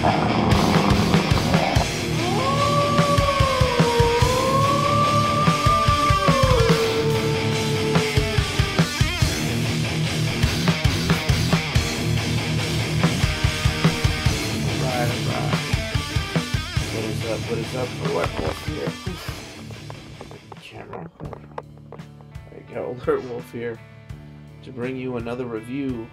What is up? Alertwolf here. Camera. There you go, Alertwolf here to bring you another review.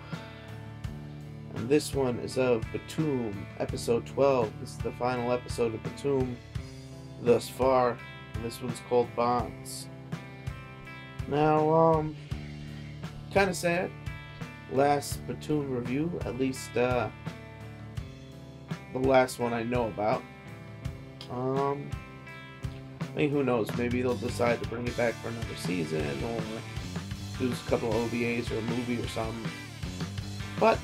And this one is of BTOOOM, episode 12. This is the final episode of BTOOOM thus far. And this one's called Bonds. Now, kind of sad. Last BTOOOM review, at least the last one I know about. I mean, who knows? Maybe they'll decide to bring it back for another season, or do a couple of OVAs or a movie or something. But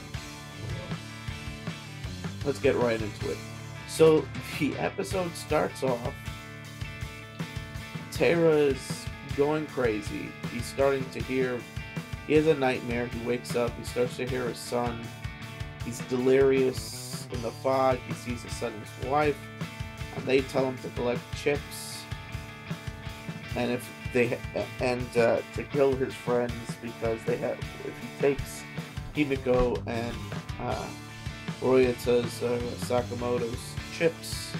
let's get right into it. So the episode starts off. Taira is going crazy. He's starting to hear. He has a nightmare. He wakes up. He starts to hear his son. He's delirious in the fog. He sees his son and his wife. And they tell him to collect chips, and to kill his friends, because if he takes Himego and Ryuta's Sakamoto's chips,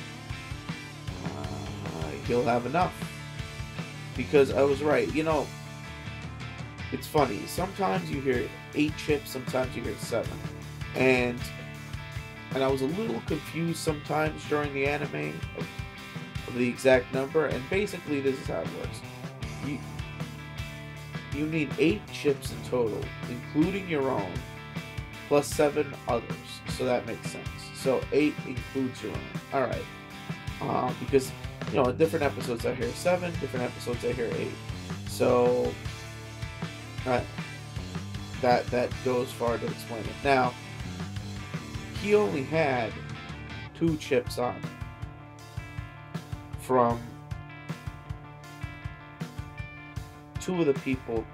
he'll have enough. Because I was right, you know. It's funny. Sometimes you hear 8 chips, sometimes you hear 7, and I was a little confused sometimes during the anime of the exact number, and basically this is how it works. You need 8 chips in total, including your own, plus 7 others, so that makes sense. So 8 includes your own. Alright. Because, you know, in different episodes I hear 7, different episodes I hear 8. So that goes far to explain it. Now, he only had 2 chips on him from 2 of the people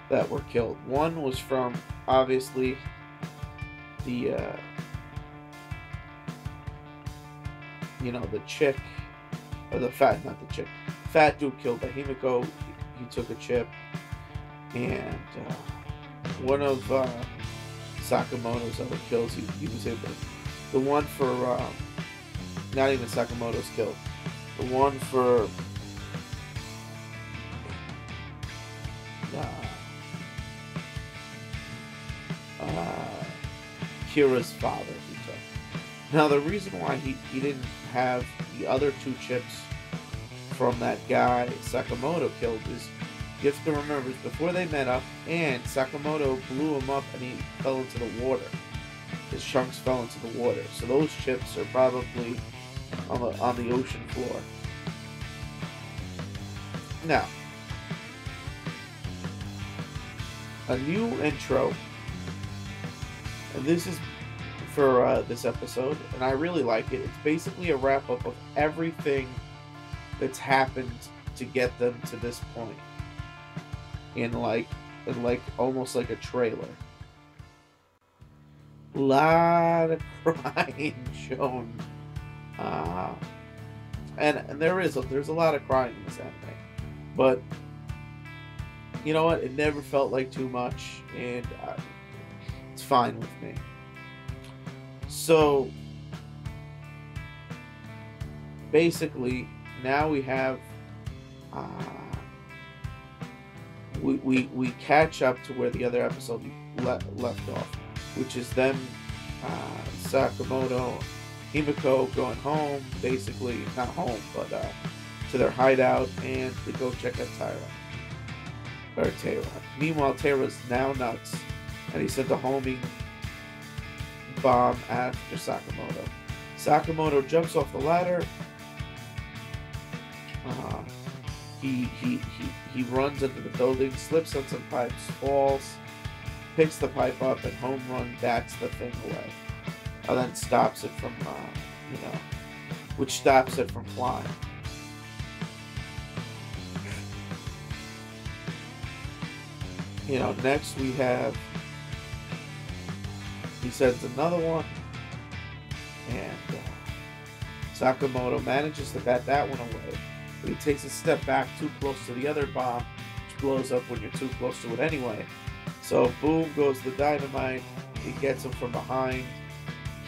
that were killed. One was from, obviously, the the chick, or the fat dude killed by Himego. He took a chip, and one of Sakamoto's other kills, he was able to, the one for not even Sakamoto's kill, the one for Kira's father he took. Now the reason why he didn't have the other 2 chips from that guy Sakamoto killed is, you have to remember, before they met up, and Sakamoto blew him up and he fell into the water. His chunks fell into the water. So those chips are probably on the ocean floor. Now, a new intro. And this is for this episode, and I really like it. It's basically a wrap-up of everything that's happened to get them to this point. In like almost like a trailer. Lot of crying shown, and there's a lot of crying in this anime, but you know what? It never felt like too much, and it's fine with me. So basically, now we have. We catch up to where the other episode left off, which is them, Sakamoto, Himiko going home, basically, not home, but to their hideout, and to go check out Taira. Meanwhile, Taira's now nuts, and he sent a homing bomb after Sakamoto. Sakamoto jumps off the ladder. He runs into the building, slips on some pipes, falls, picks the pipe up, and home run bats the thing away. And then stops it from, which stops it from flying. Next we have, he sends another one, and Sakamoto manages to bat that one away, but he takes a step back too close to the other bomb, which blows up when you're too close to it anyway. So boom goes the dynamite. He gets him from behind.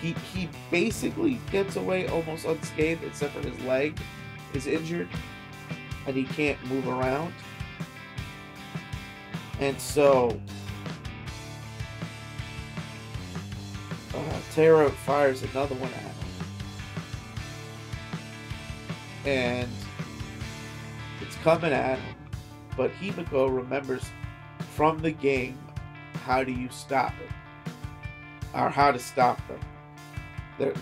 He basically gets away almost unscathed, except for his leg is injured and he can't move around. And so Taira fires another one at him. And it's coming at him. But Himeko remembers from the game how do you stop it. Or how to stop them.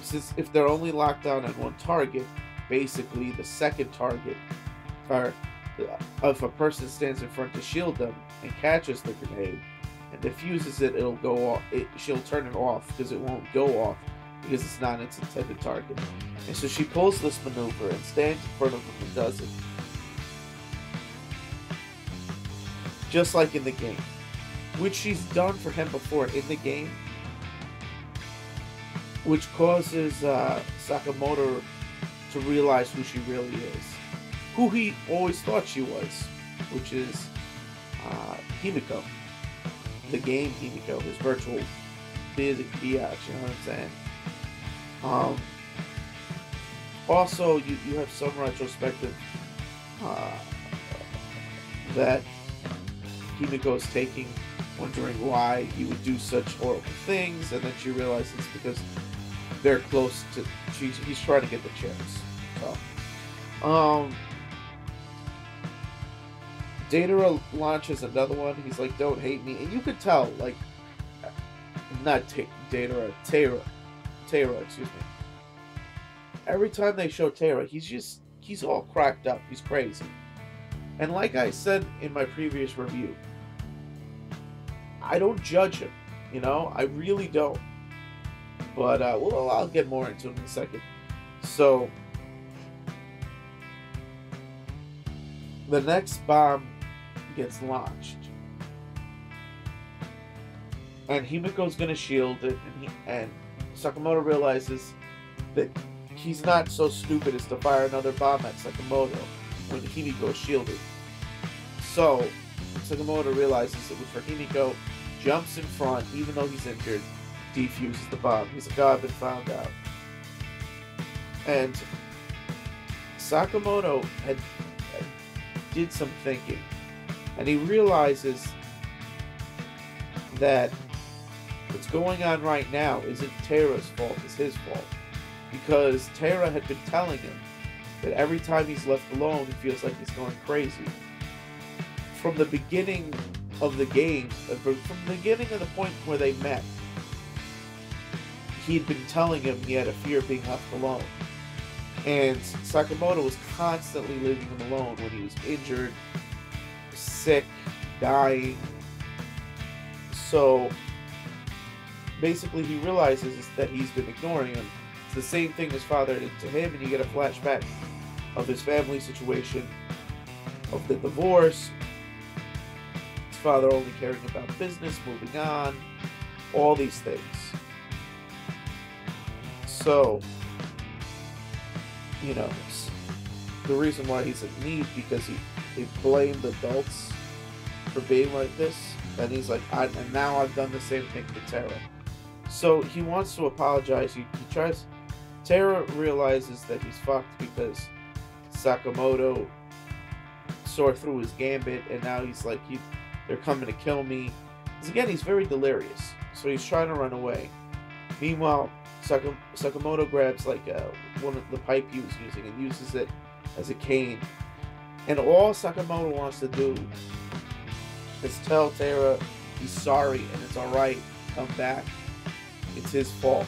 Since if they're only locked down on one target, basically the second target, or if a person stands in front to shield them and catches the grenade and defuses it, it'll go off. She'll turn it off because it won't go off because it's not its intended target. And so she pulls this maneuver and stands in front of him and does it. Just like in the game. Which she's done for him before in the game. Which causes Sakamoto to realize who she really is. Who he always thought she was. Which is Himeko. The game Himeko. His virtual biatch, you know what I'm saying? Also, you have some retrospective that Himeko is taking, wondering why he would do such horrible things, and then she realizes it's because they're close to. He's trying to get the chance. So, Taira launches another one. He's like, "Don't hate me," and you could tell, like, not Taira, excuse me. Every time they show Taira, he's all cracked up. He's crazy. And like I said in my previous review, I don't judge him, you know? I really don't. But, well, I'll get more into it in a second. So, the next bomb gets launched. And Himeko's gonna shield it, and Sakamoto realizes that he's not so stupid as to fire another bomb at Sakamoto when Himeko is shielded. So, Sakamoto realizes it was for Himeko, jumps in front, even though he's injured, defuses the bomb. He's like, oh, I've been found out. And Sakamoto did some thinking, and he realizes that what's going on right now isn't Taira's fault, it's his fault. Because Taira had been telling him that every time he's left alone, he feels like he's going crazy. From the beginning of the game, from the beginning of the point where they met, he'd been telling him he had a fear of being left alone. And Sakamoto was constantly leaving him alone when he was injured, sick, dying. So basically he realizes that he's been ignoring him. It's the same thing his father did to him, and you get a flashback of his family situation, of the divorce, his father only caring about business, moving on, all these things. So, you know, the reason why he's in need, because he blamed adults for being like this, and he's like, and now I've done the same thing to Taira. So he wants to apologize. He tries. Taira realizes that he's fucked because Sakamoto saw through his gambit, and now he's like, they're coming to kill me. Because again, he's very delirious, so he's trying to run away. Meanwhile, Sakamoto grabs like one of the pipe he was using and uses it as a cane. And all Sakamoto wants to do is tell Taira he's sorry and it's alright, come back. It's his fault.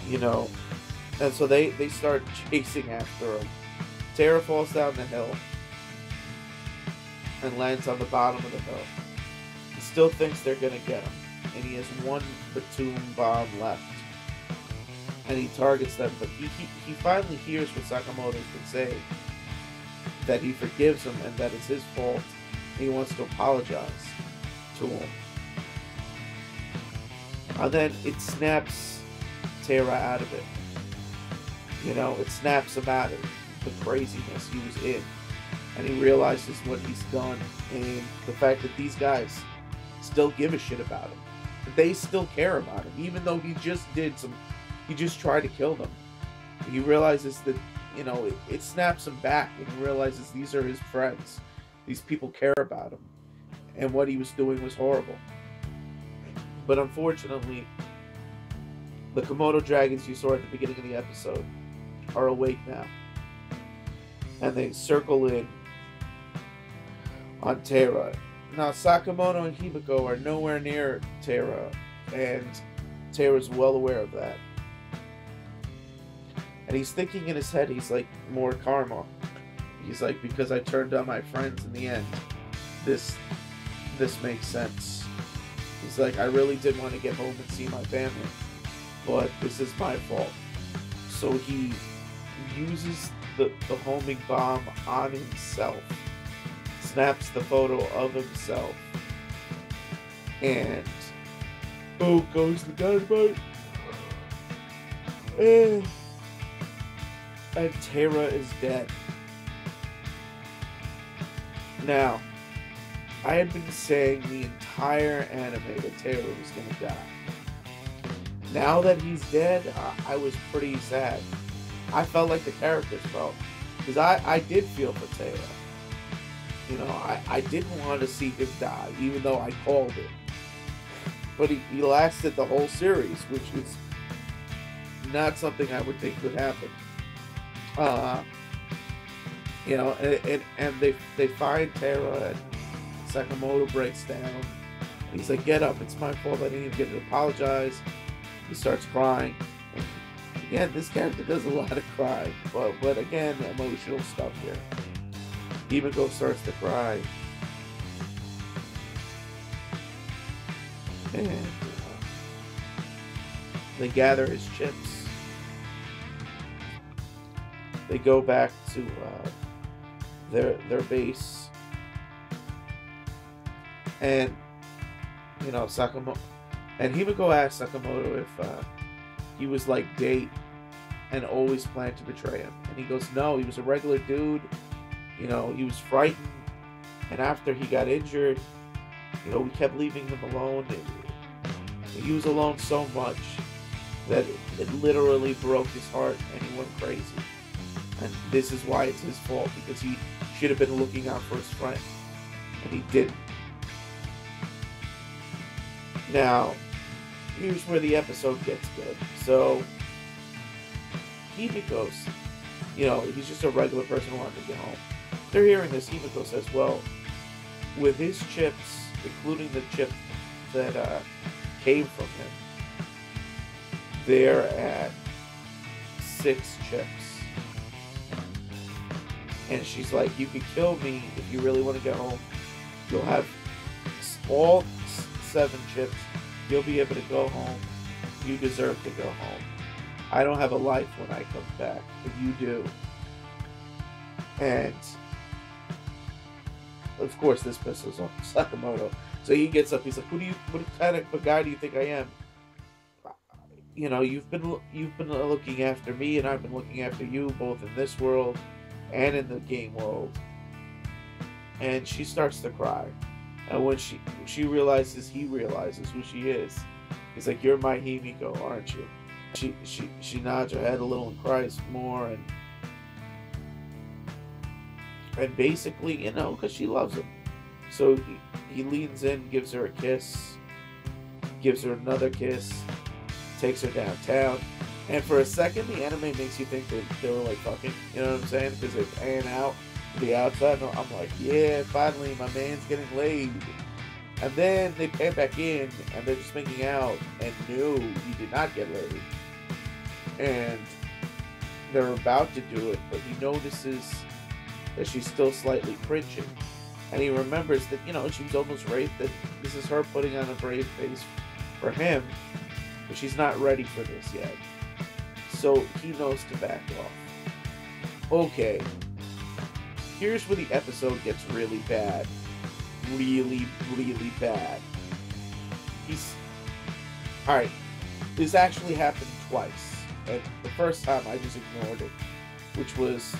You know, and so they start chasing after him. Taira falls down the hill and lands on the bottom of the hill. He still thinks they're gonna get him, and he has one BTOOOM bomb left, and he targets them. But he finally hears what Sakamoto's been saying, that he forgives him and that it's his fault. And he wants to apologize to him, and then it snaps Taira out of it. You know, it snaps him out of the craziness he was in. And he realizes what he's done and the fact that these guys still give a shit about him. That they still care about him, even though he just tried to kill them. He realizes that, you know, it snaps him back, and he realizes these are his friends. These people care about him, and what he was doing was horrible. But unfortunately, the Komodo dragons you saw at the beginning of the episode are awake now. And they circle in on Taira. Now, Sakamoto and Himeko are nowhere near Taira, and Taira's well aware of that. And he's thinking in his head, he's like, more karma. He's like, because I turned on my friends in the end, this makes sense. He's like, I really did want to get home and see my family, but this is my fault. So he uses the homing bomb on himself, snaps the photo of himself, and goes the dynamite, and Taira is dead. Now, I had been saying the entire anime that Taira was going to die. Now that he's dead, I was pretty sad. I felt like the characters felt. Because I did feel for Taira. You know, I didn't want to see him die, even though I called it. But he lasted the whole series, which is not something I would think would happen. You know, and they find Taira, and Sakamoto breaks down. And he's like, get up, it's my fault, I didn't even get to apologize. He starts crying. Again, this character does a lot of crying, but again, emotional stuff here. Himego starts to cry. And they gather his chips. They go back to their base. And, you know, Sakamoto and Himeko asked Sakamoto if he was like Date and always planned to betray him. And he goes, no, he was a regular dude. You know, he was frightened. And after he got injured, you know, we kept leaving him alone. He was alone so much that it literally broke his heart and he went crazy. And this is why it's his fault, because he should have been looking out for his friend. And he didn't. Now, here's where the episode gets good. So, Himeko, you know, he's just a regular person who wanted to get home. They're hearing this. Himeko says, well, with his chips, including the chip that came from him, they're at 6 chips. And she's like, you could kill me if you really want to get home. You'll have all 7 chips. You'll be able to go home. You deserve to go home. I don't have a life when I come back, but you do. And of course, this pisses off Sakamoto. So he gets up. He's like, what kind of a guy do you think I am? You know, you've been looking after me, and I've been looking after you, both in this world and in the game world. And she starts to cry. And when she realizes, he realizes who she is. He's like, you're my Himeko, aren't you? She nods her head a little and cries more, and basically, you know, because she loves him. So he leans in, gives her a kiss, gives her another kiss, takes her downtown. And for a second, the anime makes you think that they were like fucking, you know what I'm saying? Because they pan out to the outside. And I'm like, yeah, finally, my man's getting laid. And then they pan back in, and they're just making out. And no, he did not get laid. And they're about to do it, but he notices that she's still slightly cringing. And he remembers that, you know, she was almost raped, that this is her putting on a brave face for him, but she's not ready for this yet. So he knows to back off. Okay, here's where the episode gets really bad. Really, really bad. Alright, this actually happened twice. and the first time I just ignored it, which was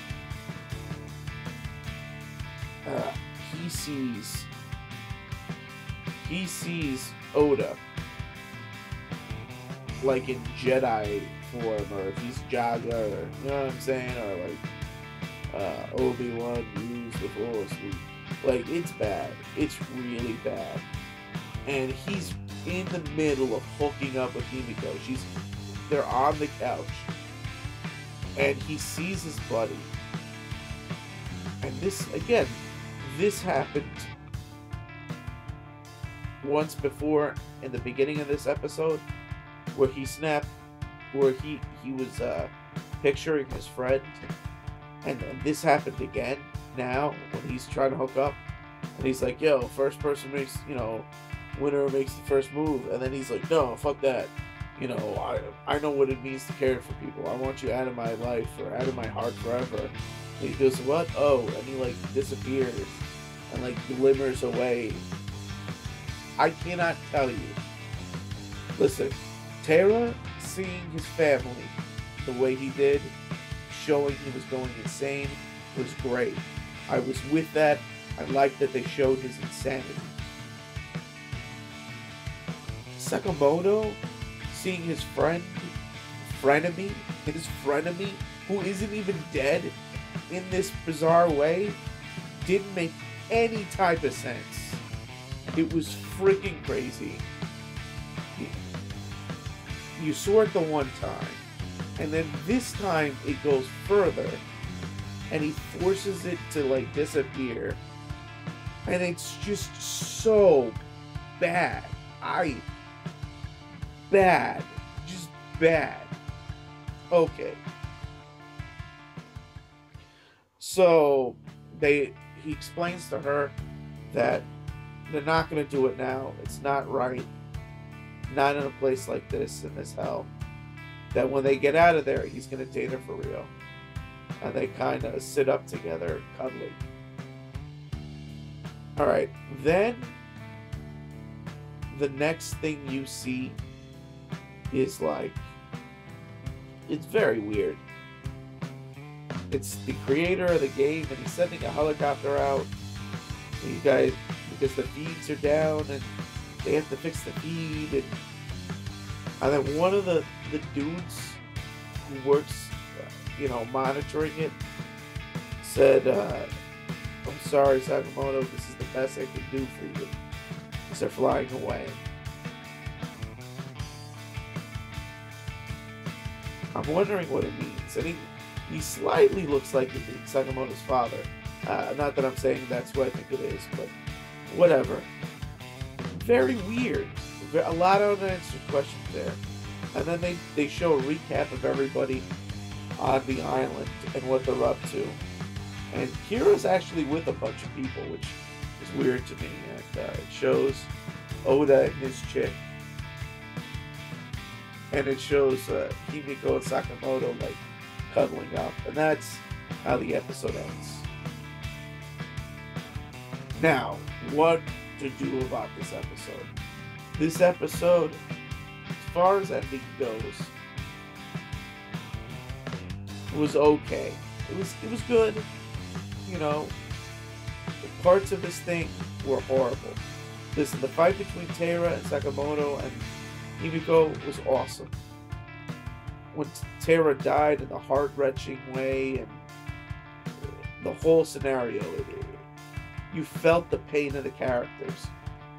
he sees Oda like in Jedi form, or if he's Jaga, or you know what I'm saying, or like Obi-Wan used the Force. Like, it's bad. It's really bad. And he's in the middle of hooking up with Himeko. They're on the couch, and he sees his buddy. And this happened once before in the beginning of this episode, where he was picturing his friend, and this happened again now when he's trying to hook up, and he's like, yo, first person makes, winner makes the first move, and then he's like, no, fuck that, I know what it means to care for people. I want you out of my life, or out of my heart forever. And he goes, what? Oh, and he like disappears and like glimmers away. I cannot tell you. Listen, Taira seeing his family the way he did, showing he was going insane, was great. I was with that. I liked that they showed his insanity. Sakamoto seeing his frenemy, who isn't even dead, in this bizarre way, didn't make any type of sense. It was freaking crazy. You saw it the one time, and then this time it goes further, and he forces it to like disappear, and it's just so bad. Just bad. Okay. So he explains to her that they're not going to do it now. It's not right. Not in a place like this, in this hell. That when they get out of there, he's going to date her for real. And they kind of sit up together, cuddling. Alright, then the next thing you see is like, it's very weird. It's the creator of the game, and he's sending a helicopter out. You guys, because the feeds are down, and they have to fix the feed, and then one of the dudes who works, monitoring it, said, "I'm sorry, Sakamoto, this is the best I can do for you." As they're flying away. I'm wondering what it means. And he slightly looks like Sakamoto's father. Not that I'm saying that's what I think it is, but whatever. Very weird. A lot of unanswered questions there. And then they show a recap of everybody on the island and what they're up to. And Kira's actually with a bunch of people, which is weird to me. And it shows Oda and his chick. And it shows Himeko and Sakamoto like cuddling up. And that's how the episode ends. Now, what to do about this episode? This episode, as far as ending goes, was okay. It was good. The parts of this thing were horrible. Listen, the fight between Taira and Sakamoto and Himeko was awesome. When Taira died in the heart-wrenching way, and the whole scenario, you felt the pain of the characters.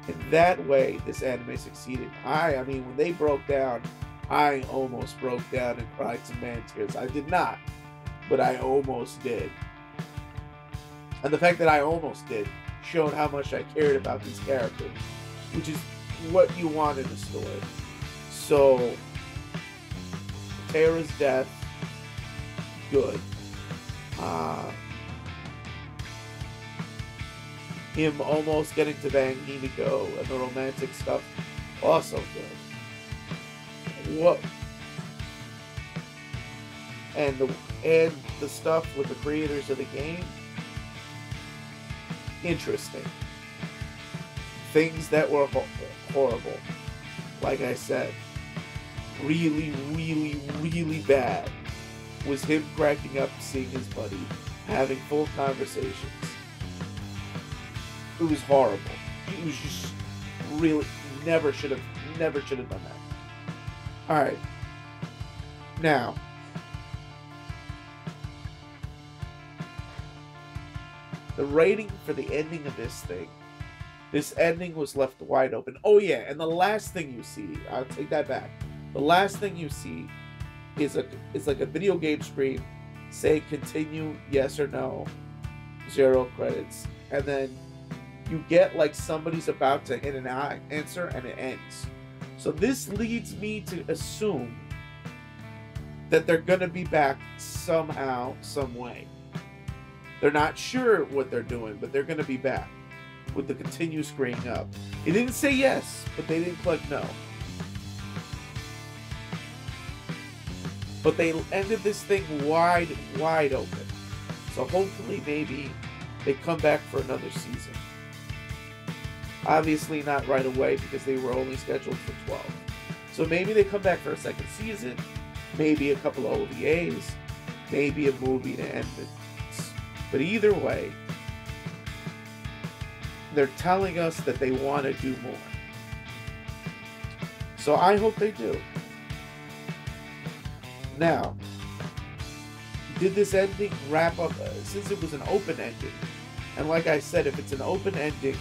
In that way, this anime succeeded. I mean, when they broke down, I almost broke down and cried some man tears. I did not, but I almost did. And the fact that I almost did showed how much I cared about these characters, which is what you want in a story. So, Taira's death, good. Him almost getting to bang Himeko and the romantic stuff, also good. What? And the stuff with the creators of the game, interesting. Things that were horrible, like I said, really really bad was him cracking up, seeing his buddy, having full conversations. It was horrible. It was just really never should have done that. Alright. Now, the rating for the ending of this thing. This ending was left wide open. Oh yeah, and the last thing you see, I'll take that back. The last thing you see is like a video game screen saying continue, yes or no, 0 credits, and then you get like somebody's about to hit an answer and it ends. So this leads me to assume that they're gonna be back somehow, some way. They're not sure what they're doing, but they're gonna be back with the continue screen up. It didn't say yes, but they didn't click no. But they ended this thing wide open. So hopefully maybe they come back for another season. Obviously not right away because they were only scheduled for 12. So maybe they come back for a second season, maybe a couple of OVAs, maybe a movie to end it. But either way, they're telling us that they want to do more. So I hope they do. Now, did this ending wrap up, since it was an open ending, and like I said, if it's an open ending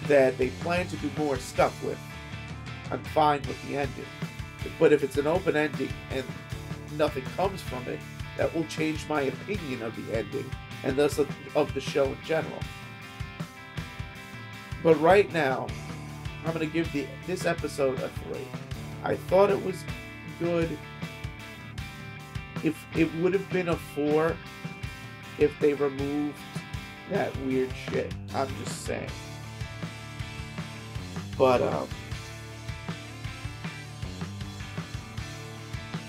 that they plan to do more stuff with, I'm fine with the ending. But if it's an open ending and nothing comes from it, that will change my opinion of the ending, and thus of the show in general. But right now, I'm going to give this episode a 3. I thought it was good. If it would have been a 4 if they removed that weird shit. I'm just saying. But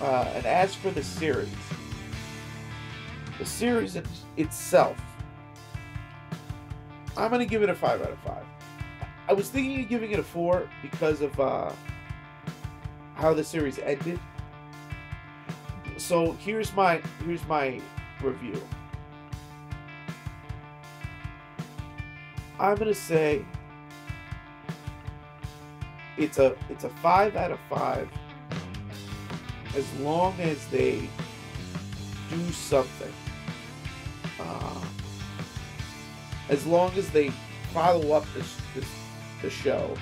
and as for the series itself, I'm gonna give it a 5 out of 5. I was thinking of giving it a 4 because of how the series ended. So here's my review. I'm gonna say it's a 5 out of 5 as long as they do something. As long as they follow up the show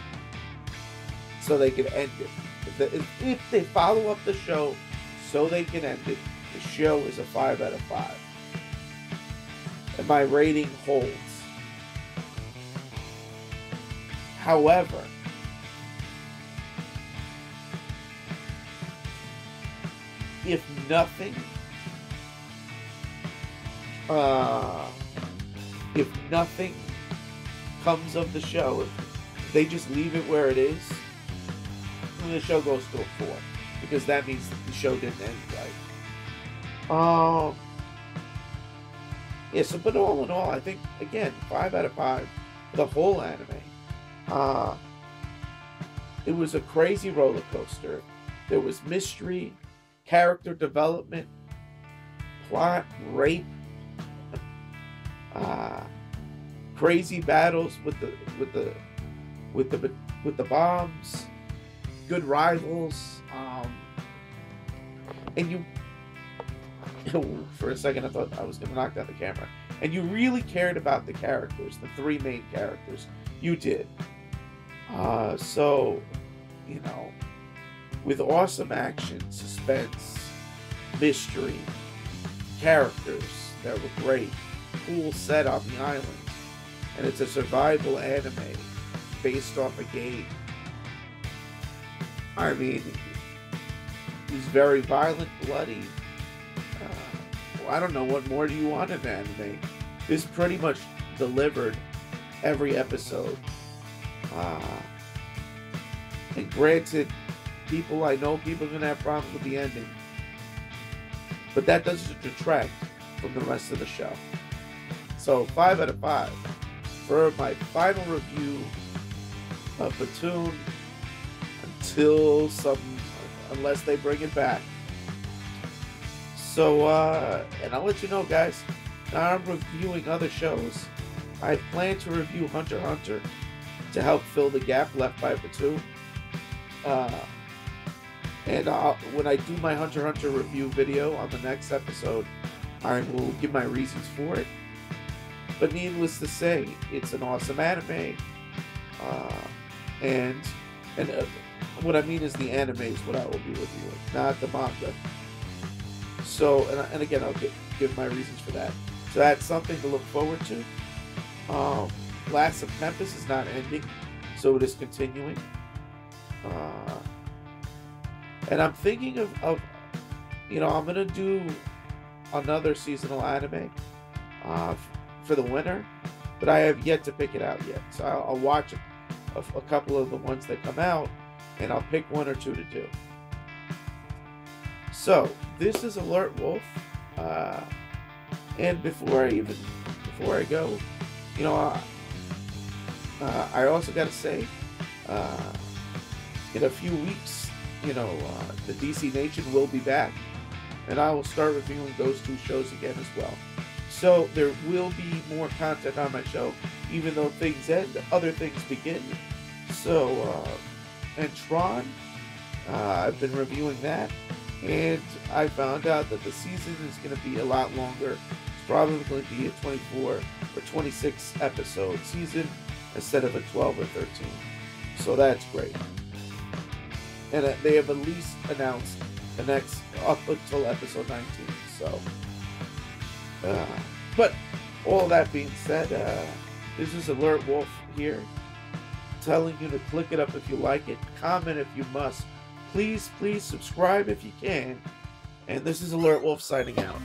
so they can end it. If they follow up the show so they can end it, the show is a 5 out of 5. And my rating holds. However, if nothing comes of the show, if they just leave it where it is, then the show goes to a 4, because that means the show didn't end right. Yeah, so but all in all, I think again 5 out of 5 for the whole anime. It was a crazy roller coaster. There was mystery, character development, plot, rape, crazy battles with the bombs, good rivals, and you for a second I thought I was gonna knock down the camera. And you really cared about the characters, the 3 main characters. You did. So, you know, with awesome action, suspense, mystery, characters that were great, cool set on the island, and it's a survival anime based off a game. I mean, it was very violent, bloody. I don't know, what more do you want in an anime? This pretty much delivered every episode. And granted, I know people are going to have problems with the ending. But that doesn't detract from the rest of the show. So 5 out of 5. For my final review of BTOOOM, until some unless they bring it back. So, and I'll let you know, guys, now I'm reviewing other shows. I plan to review Hunter x Hunter to help fill the gap left by BTOOOM. And when I do my Hunter x Hunter review video on the next episode, I will give my reasons for it. But needless to say, it's an awesome anime. And what I mean is the anime is what I will be reviewing, not the manga. So, and again, I'll give my reasons for that. So that's something to look forward to. Last of Tempest is not ending, so it is continuing. And I'm thinking of you know, I'm gonna do another seasonal anime for the winter, but I have yet to pick it out yet. So I'll watch a couple of the ones that come out, and I'll pick one or two to do. So this is alertwolf, and before I go, you know, I also got to say, in a few weeks, you know, the DC Nation will be back, and I will start reviewing those two shows again as well. So there will be more content on my show, even though things end, other things begin. So, and Tron, I've been reviewing that, and I found out that the season is going to be a lot longer. It's probably going to be a 24 or 26 episode season instead of a 12 or 13. So that's great. And they have at least announced the next up until episode 19. So, but all that being said, this is alertwolf here, telling you to click it up if you like it, comment if you must, please subscribe if you can, and this is alertwolf signing out.